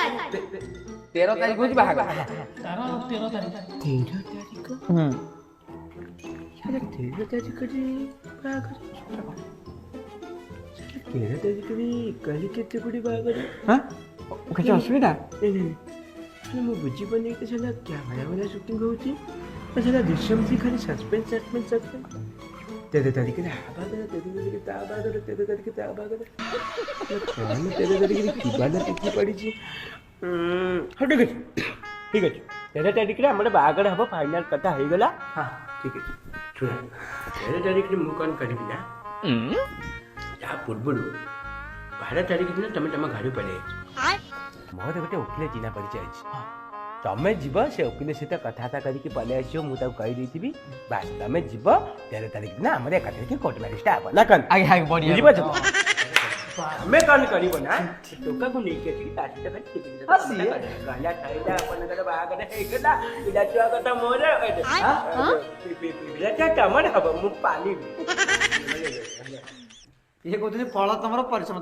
13 तारीख होची बाहागर तार 13 तारीख 13 तारीख यार 13 तारीख रे बाहागर 13 तारीख रे काली केते गुडी बाहागर हां କିଛି ଅସୁବିଧା नहीं ମୁଁ ବୁଝିପାରୁନି କି ସେଟା କ୍ୟାମେରା वाला ଶୁଟିଂ ହଉଛି ସେଟା ଦୃଶ୍ୟମ ଖାଲି ସସ୍ପେନ୍ସ 13 तारीख रे बाहागर 13 तारीख ତା ବାହାଘର 13 तारीख ତା ବାହାଘର କଣ 13 तारीख रे କିବାନା ଟିକି ପଡ଼ିଛି ହଁ ठीक ଅଛି 13 तारीख रे हमर बाहागर हबो फाइनल कथा हो गला हां ठीक है सुन 13 तारीख रे मु कोन करबी ना या पूर्वरु 12 तारीख दिन तुम घर पड़े मोर गोटे वकिल चिन्हा परिचय तमें जीव से वकिल सहित कथबार्ता करके पलि आस मुझे कहीदी बास तुम जीव 13 तारीख दिन आम एक कोर्ट मैरिज टा ना कौन बुझे तुम कौन कर टोका को नहीं तमर हम मु पाली ये कहते फल तुम परिश्रम